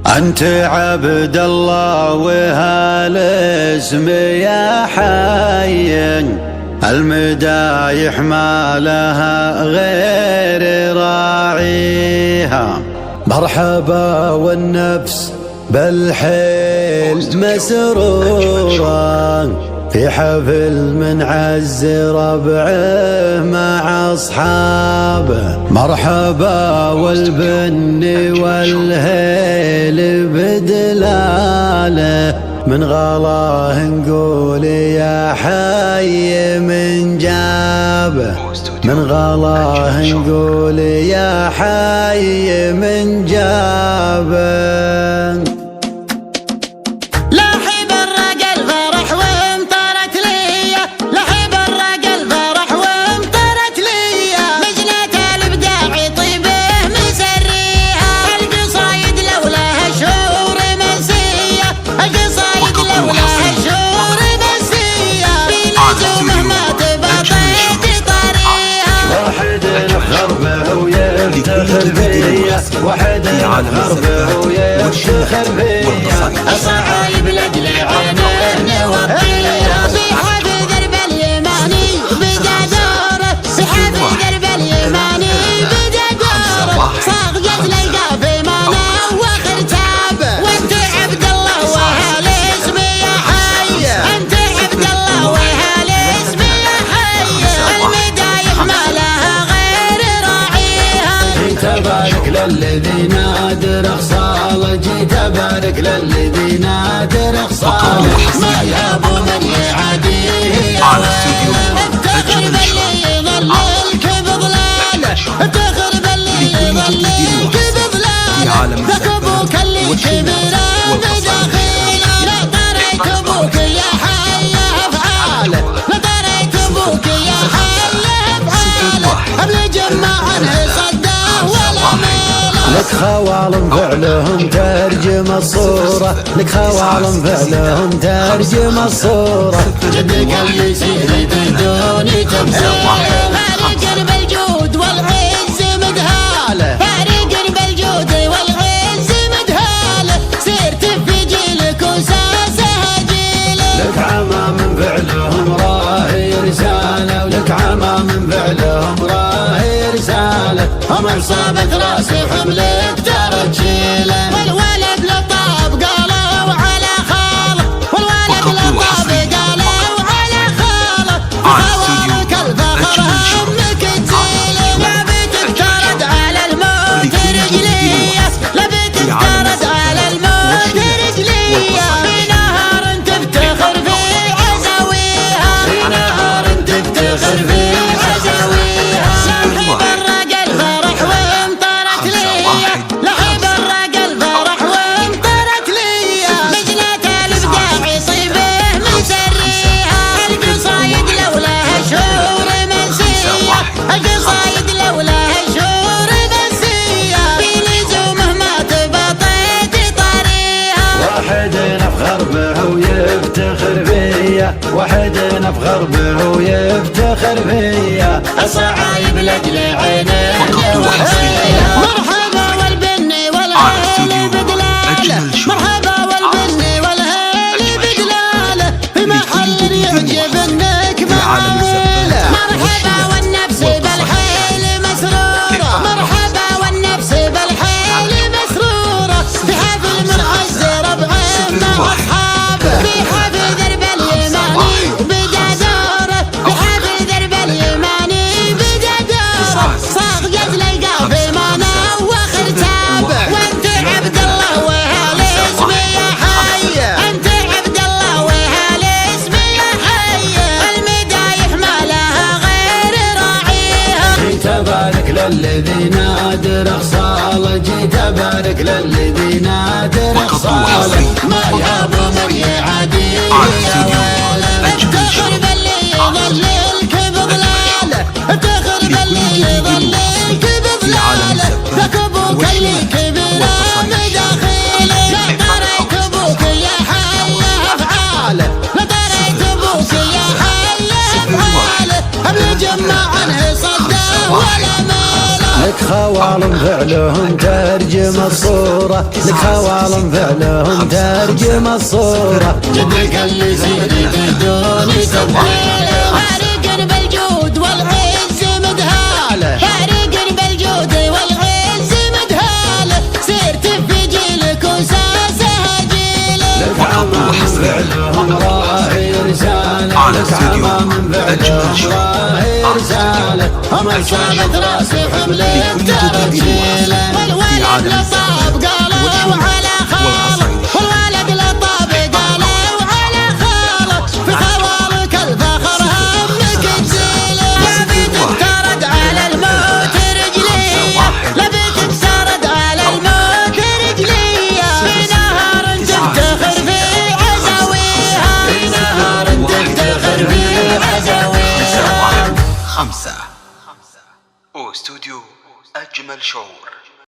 أنت عبد الله وهالاسم يا حي، المدايح ما لها غير راعيها. مرحبا والنفس بالحيل مسرورا، في حفل من عز ربعه مع أصحابه. مرحبا والبن والهيل بدلاله، من غلاه نقول يا حي من جابه. من غلاه نقول يا حي من جابه. واحد غربه ويفتخر فيا، الصعايب لاجل عينه نوطيها. في حب درب اليماني بدا دوره، في حب درب اليماني بدا دوره. صاغ يتلقى في مانا وخرتابه، وانت عبد الله وهالاسم يا حي. انت عبد الله وهالاسم يا حي، المدايح ما لها غير راعيها. جيت ابارك للذي نادر خصاله، جيت ابارك للذي نادر خصاله. ما يابو من يعاديه افتخر باللي يظللك بظلاله، افتخر باللي يظللك بظلاله. ذاك ابوك اللي كبر بداخله، لا طريت ابوك يا حي افعاله، لا طريت ابوك يا حي افعاله. قبل جمع عنه صده ولا ماله. لك خوالم فعلهم ترجم الصورة، لك خوالم فعلهم ترجم الصورة. جدك اللي سيرت بدون تمثيل، فارق بالجود والعز مدهاله، فارق بالجود والعز مدهاله. سيرت في جيلك وساسه جيله. لك عمام فعلهم راهي رسالة، ولك عمام فعلهم راهي رسالة. هم صابت راسي حملك ترى تشيله، والولد لطاب قالوا على خاله، والولد لطاب قالوا على خاله. خوالك الفخر همك تزيله، لا بتتكرد على الموت رجليه، لا بتتكرد على الموت رجليه. في نهار تفتخر في عزاويها، في نهار تفتخر في عزاويها. لحب الرجل فرح وامطرت ليا، لحب الرجل فرح وامطرت ليا. مجنة الابداع يصيبه مسريها، القصايد لولاها شهور منسية، القصايد لولاها شهور منسية. في لزومه ما تبطيت طريها. واحد نفخر به ويفتخر فيا، واحد نفخر به ويفتخر فيا. الصعايب لاجل عينه نوطيها. مرحبا والبن والهيل بدلاله، مرحبا والبن والهيل بدلاله. في محل يعجب انك معامله. مرحبا والنفس بالحيل مسروره، مرحبا والنفس بالحيل مسروره. في حفل من عز ربعه مع اصحابه، في حفل درب اليماني بدا دوره، في حفل درب اليماني بدا دوره. صاغ يتلقى في مانا وخرتابه، وانت عبد الله وهالاسم يا حي. انت عبد الله وهالاسم يا حي، المدايح ما لها غير راعيها. جيت ابارك للذي نادر خصاله، جيت ابارك للذي نادر خصاله. ما يابو من يعاديه افتخر باللي يظللك بظلاله، افتخر باللي يظللك بظلاله. ذاك ابوك اللي كبر بداخله، لا طريت ابوك يا حي افعاله، لا طريت ابوك يا حي افعاله. قبل جمع عنه صده ولا ماله. لك خوالم فعلهم ترجم الصورة، لك خوالم فعلهم ترجم الصورة. جدك اللي سيدي بدون تبديل، فارق بالجود والعز مدهاله، فارق بالجود والعز مدهاله، سرت في جيلك وساسه جيله. لك عمام فعلهم راهي رسالة، لك عمام فعلهم راهي رسالة. هم صابت راسي حملي بترجيله، والولد لطاب قالوا على خاله، والولد لطاب قالوا على خاله، في خوالك الفخر همك تزيله. لبيتك ترد على الموت رجليه، لبيتك ترد على الموت رجليه، في نهار تفتخر في عزاويها، في نهار تفتخر في عزاويها. 5 واستوديو أجمل شعور.